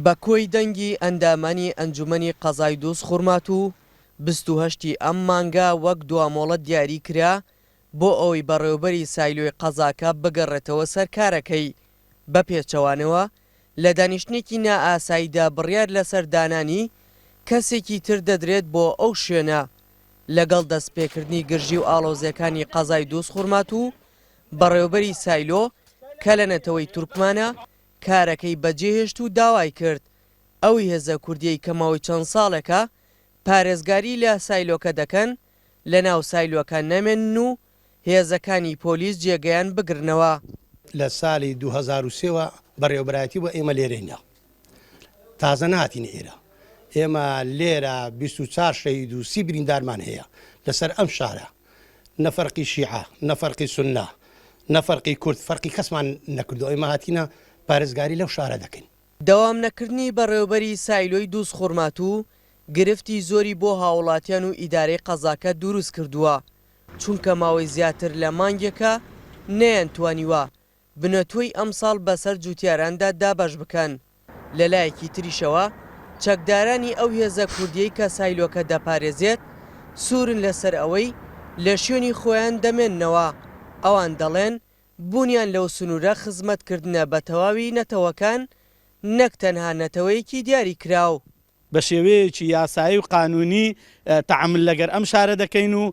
بە کۆی دەنگی ئەندامانی ئەنجومەنی قەزای دووس خوڕمات و 28 ئەم مانگە وەک دوامۆڵە دیاری کرا بۆ ئەوەی بەڕێوەبەری سایلۆی قەزاکە بگەڕێتەوە سەر کارەکەی بە پێچەوانەوە لە دانیشتێکی نائاساییدا بڕیار لەسەر دانانی کەسێکی تر دەدرێت بۆ ئەو شوێنە لەگەڵ دەستپێکردنی گرژی و ئاڵۆزیەکانی قەزای دووس خوڕمات و بەڕێوەبەری سایلۆ کە لە نەتەوەی تورکمانە کارەکەی بەجێهێشت و داوای کرد ئەوی هێزە کوردیەی کە ماوەی چەند ساڵێکە پارێزگاری لە سایلۆکە دەکەن لە ناو سایلۆکە نەمێنن و هێزەکانی پۆلیس جێگەیان بگرنەوە. لە ساڵی 2023ەوە بەڕێوەبەرایەتی بۆ ئێمە لێرەینە تازە نهاتینە ئێرە ئێمە لێرە 24 شەهید و 30 بریندارمان هەیە لەسەر ئەم شارە نەفەرقی شیعە نەفەرقی سوننا نەفەرقی کورد فەرقی کەسمان نەکردو ئێمە هاتینە پارێزگاری لەو شارە دەکەین. دەوام نەکردنی بەڕێوەبەری سایلۆی دووس خوڕمات و گرفتی زۆری بۆ هاوڵاتیان و ئیدارەی قەزاکە دروست کردووە چونکە ماوەی زیاتر لە مانگێکە نەیانتوانیوە بنەتۆی ئەمساڵ بەسەر جوتیاراندا دابەش بکەن لەلایەکی تریشەوە چەکدارانی ئەو هێزە کوردیەی کە سایلۆکە دەپارێزێت سوورن لەسەر ئەوەی لە شوێنی خۆیان دەمێننەوە ئەوان دەڵێن بوونیان لەو سنوورە خزمەتکردنە بە تەواوی نەتەوەکان نەک تەنها نەتەوەیەکی دیاری کراو. بە شێوەیەکی یاسایی و قانونی تەعامل لەگەر ئەم شارە دەکەین و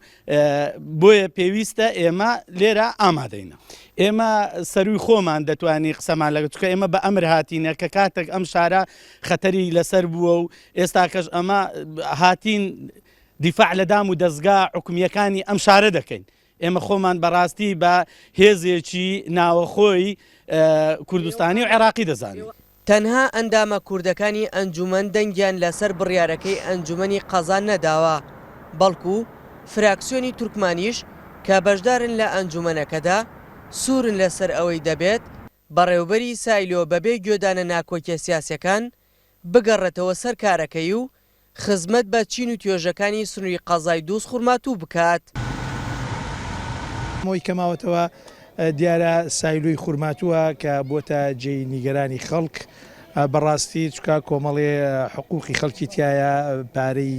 بۆیە پێویستە ئێمە لێرە ئامادەینە. ئێمە سەروی خۆمان دەتوانانی قسەمان لەگە چکە ئێمە بە ئەمر هاتینە کە کاتێک ئەم شارە خەتەری لەسەر بووە و ئێستا کەش ئەمە هاتین دیفاع لە دام و دەستگا حکومیەکانی ئەم شارە دەکەین. ئێمە خۆمان بەڕاستی بە هێزێکی ناوەخۆی کوردستانی و عێراقی دەزانین. تەنها ئەندامە کوردەکانی ئەنجومەن دەنگیان لەسەر بڕیارەکەی ئەنجومەنی قەزان نەداوە بەڵکو فراکسیۆنی تورکمانیش کە بەشدارن لە ئەنجومەنەکەدا سوورن لەسەر ئەوەی دەبێت بەڕێوەبەری سایلۆ بەبێ گوێدانە ناکۆکیە سیاسەکان بگەڕێتەوە سەر کارەکەی و خزمەت بە چین و توێژەکانی سنووری قەزای دووس خوڕمات و بکات. مۆی کەماوەتەوە دیارە سایلۆی خوڕماتووە کە بۆتە جێی نیگەرانی خەڵک بەڕاستی چکە کۆمەڵێ حقوقی خەڵکی تایە پارەی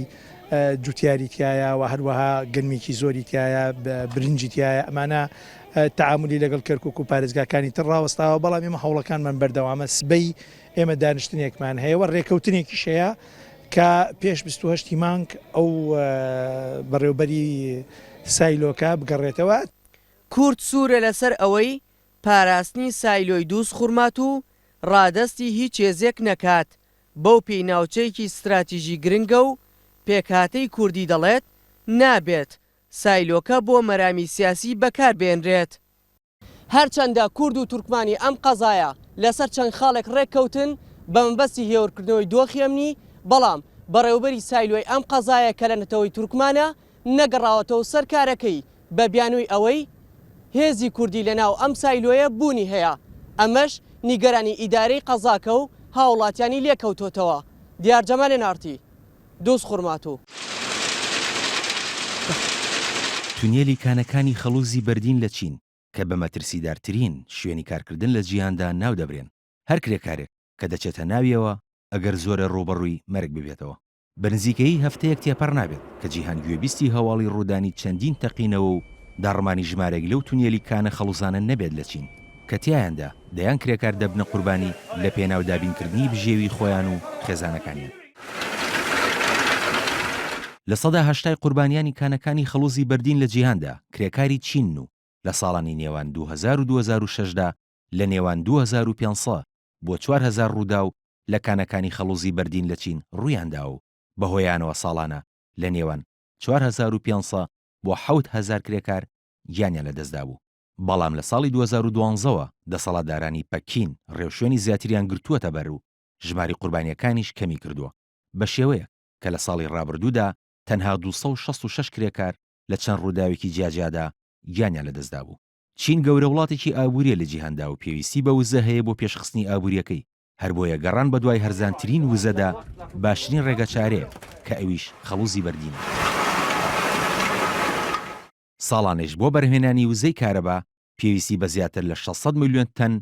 جوتیاری تایە و هەروەها گەنمێکی زۆری تایە برنجی تایە ئەمانە تعاملی لەگەڵ کەرکک و پارێزگاکانی تر ڕاوەستاوە بەڵام ئێمە هەوڵەکانمان بەردەوامە سبەی ئێمە دانیشتنێکمان هەیەوە ڕێکەوتنێکی شەیە کە پێش 28 مانگ ئەو بەڕێوەبەری سایلۆکە بگەڕێتەوە. کورد سوورە لەسەر ئەوەی پاراستنی سایلۆی دووس خوڕمات و ڕادەستی هیچ هێزێک نەکات بەو پێی ناوچەیەکی استراتیژی گرنگە و پێکهاتەی کوردی دەڵێت نابێت سایلۆکە بۆ مەرامی سیاسی بەکاربێنرێت. هەرچەندە کورد و تورکمانی ئەم قەزایە لەسەر چەند خاڵێک ڕێککەوتن بە مەبەستی هێورکردنەوەی دۆخی ئەمنی بەڵام بەڕێوەبەری سایلۆی ئەم قەزایە کە لە نەتەوەی تورکمانە نەگەڕاوەتەوە سەر کارەکەی بە بیانووی ئەوەی هێزی کوردی لەناو ئەم سایلۆیە بوونی هەیە ئەمەش نیگەرانی ئیدارەی قەزاکە و هاوڵاتیانی لێکەوتۆتەوە. دیار جەمالێ نارتی دووس خوڕمات و تونێلی کانەکانی خەڵوزی بەردین لە چین کە بە مەترسیدارترین شوێنی کارکردن لە جیهاندا ناو دەبرێن هەر کرێکارێک کە دەچێتە ناویەوە ئەگەر زۆرە ڕوبەڕووی مەرگ ببێتەوە بە نزیکەی هەفتەیەک تێپەڕ نابێت کە جیهان گوێبیستی هەواڵی ڕوودانی چەندین تەقینەوە و داڕمانی ژمارێک لەو تونێلی کانە خەڵوزانە نەبێت لە چین کە تیایاندا دەیان کرێکار دەبنە قوربانی لە پێناو دابینکردنی بژێوی خۆیان و خێزانەکانیان. لە سەدا هەشتای قوربانیانی کانەکانی خەڵوزی بەردین لە جیهاندا کرێکاری چین و لە ساڵانی نێوان 2000 و 2006دا لە نێوان 2500 بۆ 4000 ڕوودا و لە کانەکانی خەڵوزی بەردین لە چین ڕوویاندا و بەهۆیانەوە ساڵانە لە نێوان 4500 بۆ 7000 کرێکار گیانیان لەدەستدا بوو. بەڵام لە ساڵی 2012ەوە دەسەڵاتدارانی پەکین ڕێوشوێنی زیاتریان گرتووەتە بەر و ژماری قوربانیەکانیش کەمی کردووە بە شێوەیە کە لە ساڵی ڕابردوودا تەنها 266 کرێکار لە چەند ڕووداوێکی جیاجیادا گیانیان لەدەستدا بوو. چین گەورە وڵاتێکی ئابووریە لە جیهاندا و پێویستی بە وزە هەیە بۆ پێشخستنی ئابووریەکەی هەر بۆیە گەڕان بە دوای هەرزانترین وزەدا باشترین ڕێگە چارەیە کە ئەویش خەڵوزی بەردینە. ساڵانێش بۆ بەرهێنانی وزەی کارەبا پێویستی بە زیاتر لە 600 میلیۆن تەن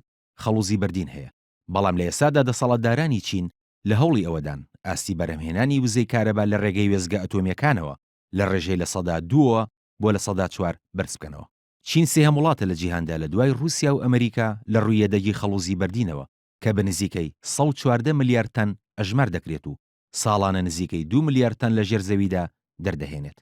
خەڵوزی بەردین هەیە. بەڵام لە ئێستادا دەسەڵاتدارانی چین لە هەوڵی ئەوەدان ئاستی بەرهەمهێنانی وزەی کارەبا لە ڕێگەی وێزگە ئەتۆمیەکانەوە لە ڕێژەی لە سەدا 2 بۆ لە سەدا 4 بەرز بکەنەوە. چین سێهەم وڵاتە لە جیهاندا لە دوای رووسیا و ئەمریکا لە ڕوویەدەگی خەڵوزی بەردینەوە کە بە نزیکەی 114 ملیار تەن ئەژمار دەکرێت و ساڵانە نزیکەی 2 ملیار تەن لە ژێر زەویدا دەردەهێنێت.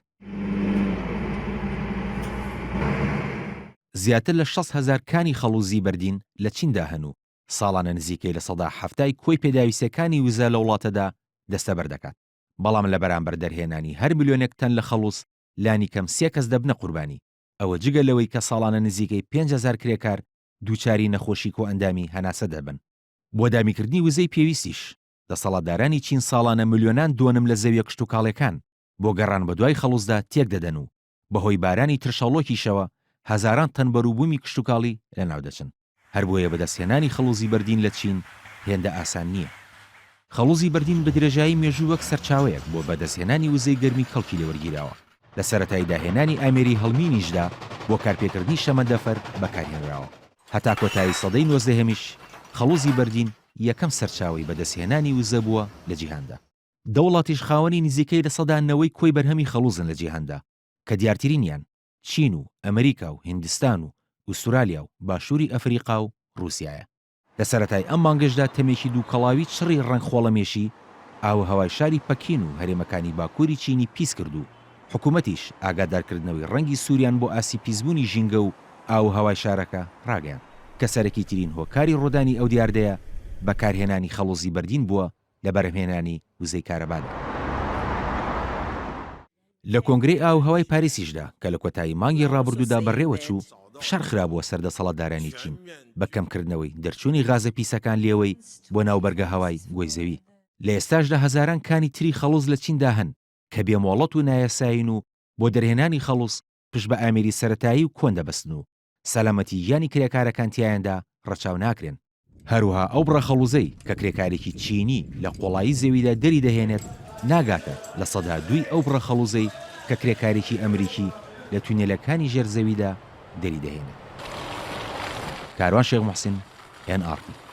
زیاتر لە 6,000 کانی خەڵوزی بەردین لە چیندا هەن و ساڵانە نزیکەی لە سەدا 7 کۆی پێداویستەکانی وزە لە وڵاتەدا دەستەبەر دەکات. بەڵام لە بەرامبەر دەرهێنانی هەر ملیۆنێک تەن لە خەڵوز لانی کەم 3 کەس دەبنە قوربانی. ئەوە جگە لەوەی کە ساڵانە نزیکەی 5,000 کرێکار دووچاری نەخۆشی کۆ ئەندامی هەناسە دەبن. بۆ دامیکردنی وزەی پێویستیش دەسەڵاتدارانی چین ساڵانە ملیۆنان دۆنم لە زەویە کشت و کاڵەکان بۆ گەڕان بە دوای خەڵوزدا تێک دەدەن و بەهۆی بارانی ترشەڵۆکیشەوە هەزاران تەن بەرووبوومی کشت و کاڵی لەناو دەچن. هەر بۆیە بەدەستهێنانی خەڵوزی بەردین لە چین هێندە ئاسان نییە. خەڵوزی بەردین بە درێژایی مێژوو وەک سەرچاوەیەک بۆ بەدەستهێنانی وزەی گەرمی کەڵکی لێوەرگیراوە. لە سەرەتای داهێنانی ئامێری هەڵمینیشدا بۆ کارپێکردنی شەمەندەفەر بەکارهێنراوە. هەتا کۆتایی سەدەی 19هەمیش خەڵوزی بەردین یەکەم سەرچاوی بەدەستهێنانی وزە بووە لە جیهاندا. دەوڵاتیش خاوەنی نزیکەی لە سەدانەوەی کۆی بەرهەمی خەڵوزن لە جیهاندا کە دیارترینیان چین و ئەمریکا و هیندستان و ئوسترالیا و باشووری ئەفریقا و رووسایە. لە سەرەتای ئەم مانگەشدا تەمێکی دووکەڵاوی چڕی ڕەنگخۆڵەمێشی ئاو هەوای شاری پەکین و هەرێمەکانی باکووری چینی پیس کرد و حکوومەتیش ئاگادارکردنەوەی ڕەنگی سووریان بۆ ئاسی پیسبوونی ژینگە و ئاو هەوای شارەکە ڕاگەیان کە سەرەکی ترین هۆکاری ڕۆدانی ئەو دیاردەیە بەکارهێنانی خەڵوزی بەردین بووە لە بەرهەمهێنانی وزەی کارەبادا. لە کۆنگرەی ئاو هەوای پاریسیشدا کە لە کۆتایی مانگی ڕابردوودا بەڕێوە چوو فشار خرابووە سەردەسەڵاتدارانی چین بە کەمکردنەوەی دەرچوونی غازە پیسەکان لێوەی بۆ ناوبەرگە هەوای گۆی زەوی. لە ئێستاشدا هەزاران کانی تری خەڵوز لە چیندا هەن کە بێمۆڵەت و نایەساین و بۆ دەرهێنانی خەڵوز پشت بە ئامێری سەرەتایی و کۆن دەبەستن و سەلامەتی ژیانی کرێکارەکان تیایاندا ڕەچاو ناکرێن. هەروها ئەو بڕە خەڵوزەی کە کرێکارێکی چینی لە قۆڵایی زەویدا دەری دەهێنێت ناگاتە لە سەدا 2 ئەو بڕە خەڵوزەی کە کرێکارێکی ئەمریکی لە تونێلەکانی ژێرزەویدا دەری دەهێنێت. کاروان شێخ موحسین NRT